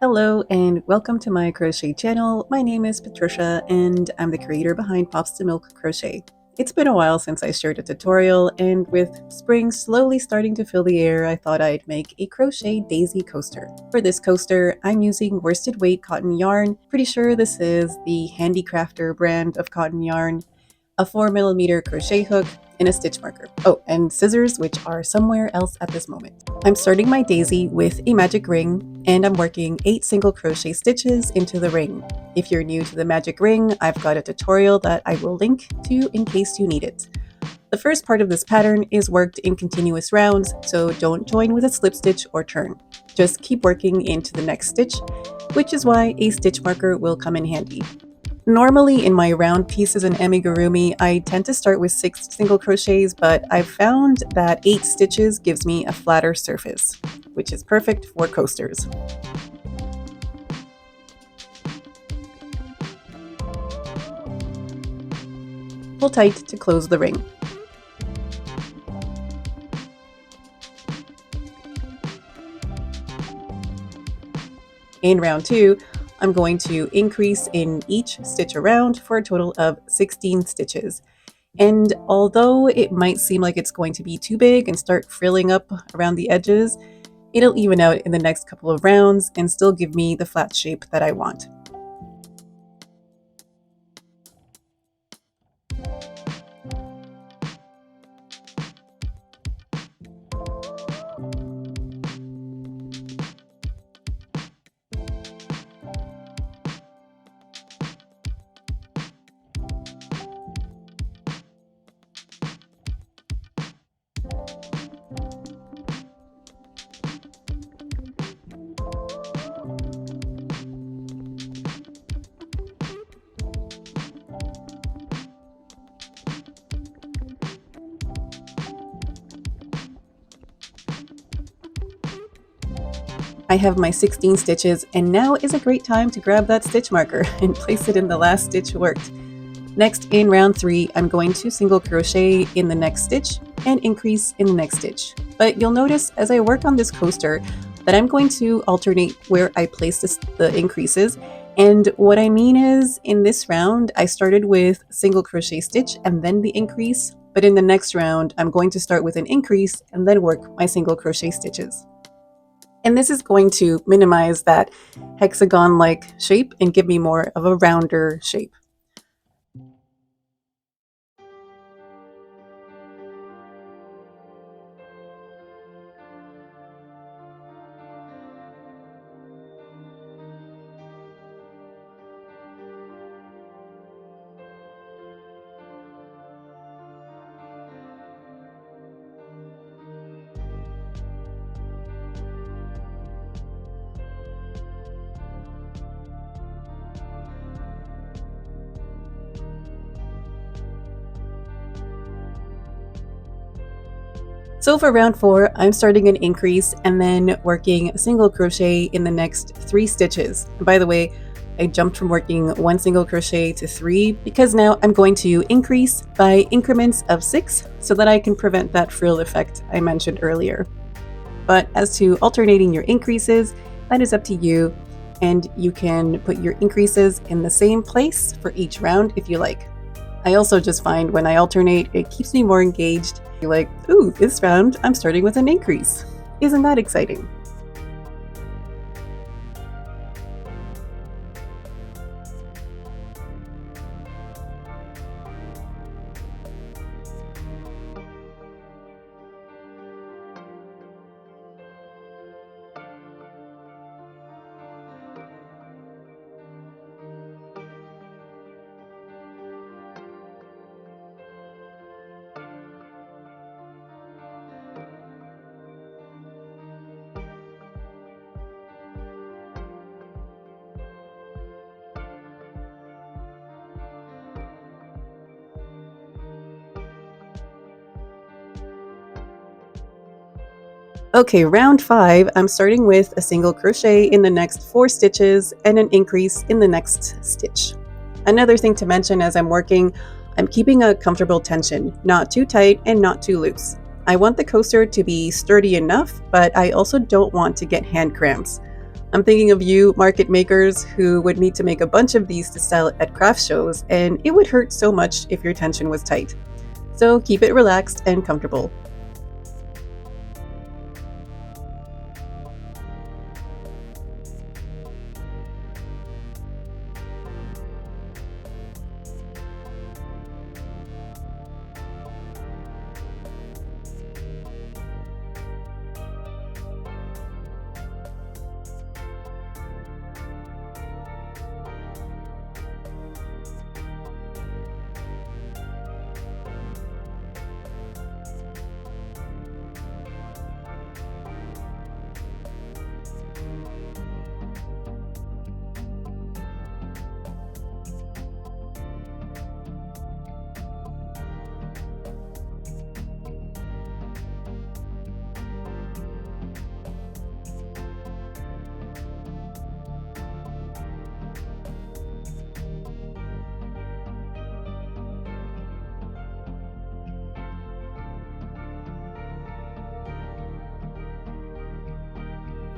Hello and welcome to my crochet channel. My name is Patricia and I'm the creator behind Pops to Milk Crochet. It's been a while since I shared a tutorial, and with spring slowly starting to fill the air, I thought I'd make a crochet daisy coaster. For this coaster, I'm using worsted weight cotton yarn. Pretty sure this is the Handicrafter brand of cotton yarn, a 4mm crochet hook, and a stitch marker. Oh, and scissors, which are somewhere else at this moment. I'm starting my daisy with a magic ring, and I'm working 8 single crochet stitches into the ring. If you're new to the magic ring, I've got a tutorial that I will link to in case you need it. The first part of this pattern is worked in continuous rounds, so don't join with a slip stitch or turn. Just keep working into the next stitch, which is why a stitch marker will come in handy. Normally in my round pieces in amigurumi, I tend to start with 6 single crochets, but I've found that 8 stitches gives me a flatter surface, which is perfect for coasters. Pull tight to close the ring. In round 2, I'm going to increase in each stitch around for a total of 16 stitches. And although it might seem like it's going to be too big and start frilling up around the edges, it'll even out in the next couple of rounds and still give me the flat shape that I want. I have my 16 stitches, and now is a great time to grab that stitch marker and place it in the last stitch worked. Next, in round 3, I'm going to single crochet in the next stitch and increase in the next stitch. But you'll notice as I work on this coaster that I'm going to alternate where I place the increases. And what I mean is, in this round, I started with single crochet stitch and then the increase, but in the next round, I'm going to start with an increase and then work my single crochet stitches. And this is going to minimize that hexagon-like shape and give me more of a rounder shape. So for round 4, I'm starting an increase and then working single crochet in the next 3 stitches. And by the way, I jumped from working 1 single crochet to 3 because now I'm going to increase by increments of 6 so that I can prevent that frill effect I mentioned earlier. But as to alternating your increases, that is up to you, and you can put your increases in the same place for each round if you like. I also just find when I alternate, it keeps me more engaged. You're like, ooh, this round I'm starting with an increase. Isn't that exciting? Okay, round 5, I'm starting with a single crochet in the next 4 stitches and an increase in the next stitch. Another thing to mention as I'm working, I'm keeping a comfortable tension, not too tight and not too loose. I want the coaster to be sturdy enough, but I also don't want to get hand cramps. I'm thinking of you market makers who would need to make a bunch of these to sell at craft shows, and it would hurt so much if your tension was tight. So keep it relaxed and comfortable.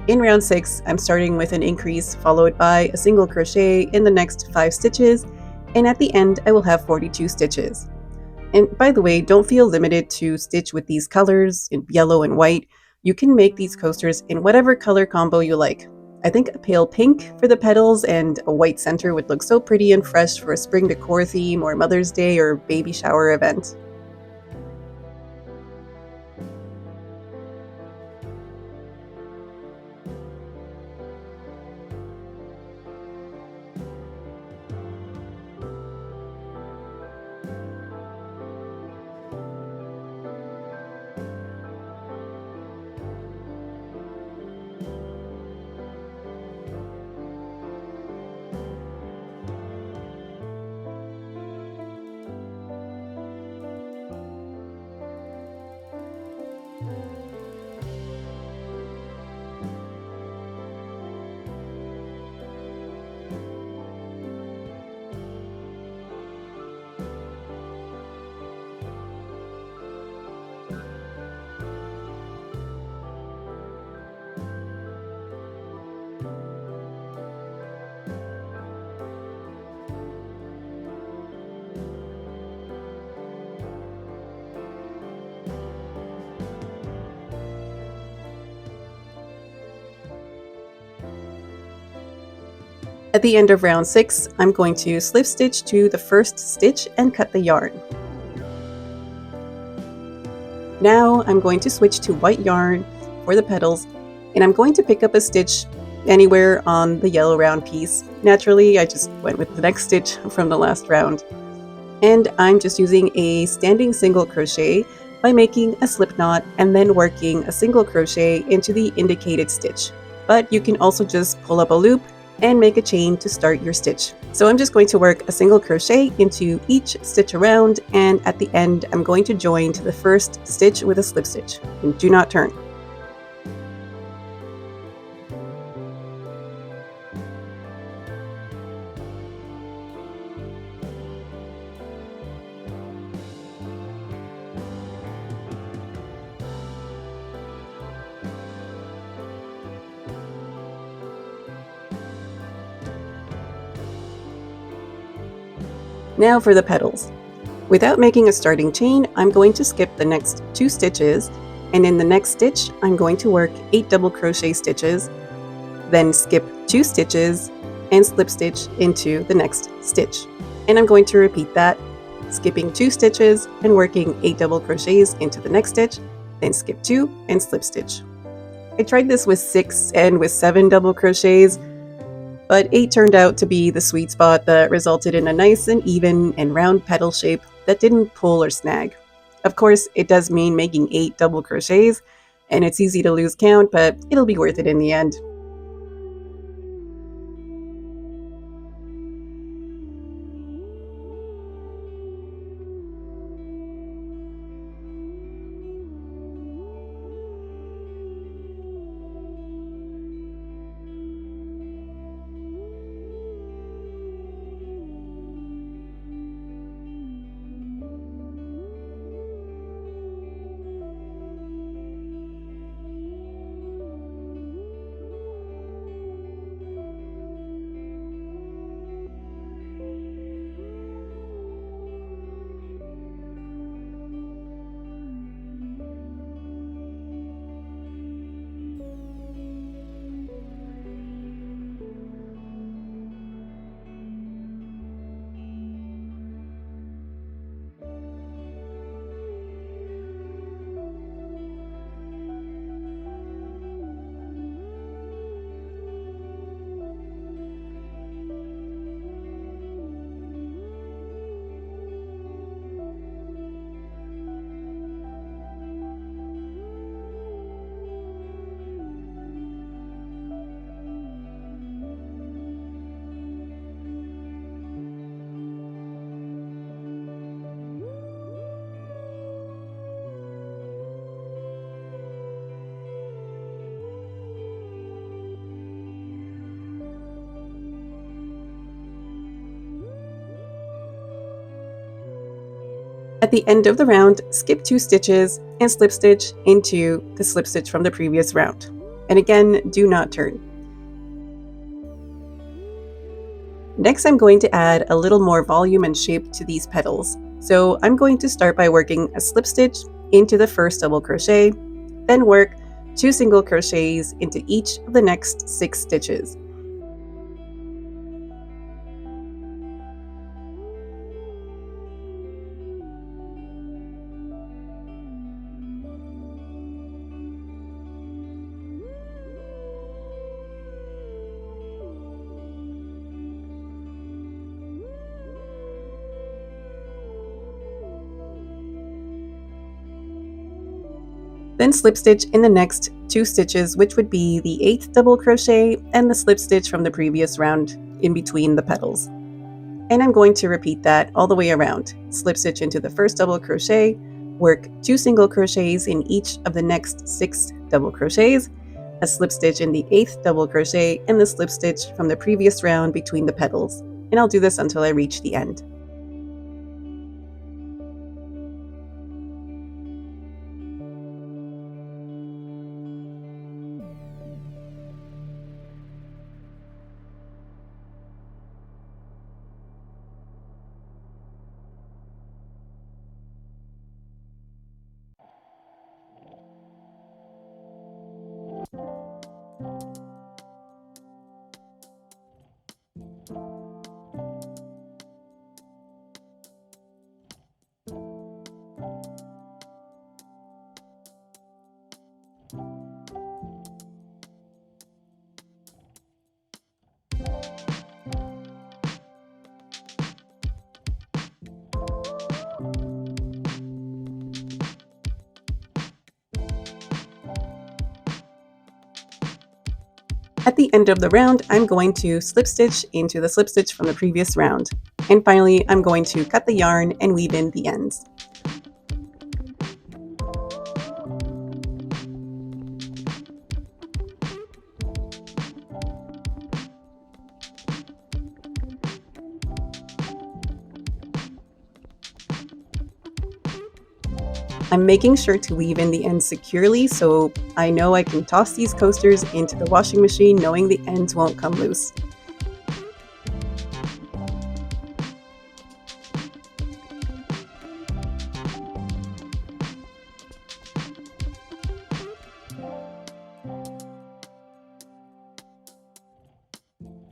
In round 6, I'm starting with an increase followed by a single crochet in the next 5 stitches, and at the end I will have 42 stitches. And by the way, don't feel limited to stitch with these colors in yellow and white. You can make these coasters in whatever color combo you like. I think a pale pink for the petals and a white center would look so pretty and fresh for a spring decor theme or Mother's Day or baby shower event. At the end of round 6, I'm going to slip stitch to the first stitch and cut the yarn. Now I'm going to switch to white yarn for the petals, and I'm going to pick up a stitch anywhere on the yellow round piece. Naturally, I just went with the next stitch from the last round. And I'm just using a standing single crochet by making a slip knot and then working a single crochet into the indicated stitch. But you can also just pull up a loop and make a chain to start your stitch. So I'm just going to work a single crochet into each stitch around, and at the end I'm going to join to the first stitch with a slip stitch, and do not turn. Now for the petals. Without making a starting chain, I'm going to skip the next 2 stitches, and in the next stitch I'm going to work 8 double crochet stitches, then skip 2 stitches and slip stitch into the next stitch. And I'm going to repeat that, skipping 2 stitches and working 8 double crochets into the next stitch, then skip 2 and slip stitch. I tried this with 6 and with 7 double crochets, but 8 turned out to be the sweet spot that resulted in a nice and even and round petal shape that didn't pull or snag. Of course, it does mean making 8 double crochets, and it's easy to lose count, but it'll be worth it in the end. At the end of the round, skip 2 stitches and slip stitch into the slip stitch from the previous round. And again, do not turn. Next, I'm going to add a little more volume and shape to these petals. So I'm going to start by working a slip stitch into the first double crochet, then work 2 single crochets into each of the next 6 stitches. Then slip stitch in the next 2 stitches, which would be the 8th double crochet and the slip stitch from the previous round in between the petals. And I'm going to repeat that all the way around. Slip stitch into the first double crochet, work 2 single crochets in each of the next 6 double crochets, a slip stitch in the 8th double crochet, and the slip stitch from the previous round between the petals. And I'll do this until I reach the end. At the end of the round, I'm going to slip stitch into the slip stitch from the previous round. And finally, I'm going to cut the yarn and weave in the ends. I'm making sure to weave in the ends securely so I know I can toss these coasters into the washing machine knowing the ends won't come loose.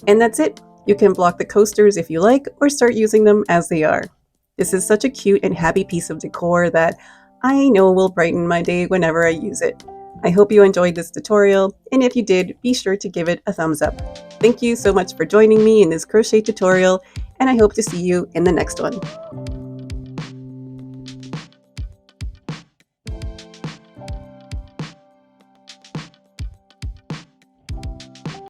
And that's it! You can block the coasters if you like, or start using them as they are. This is such a cute and happy piece of decor that I know will brighten my day whenever I use it. I hope you enjoyed this tutorial, and if you did, be sure to give it a thumbs up. Thank you so much for joining me in this crochet tutorial, and I hope to see you in the next one.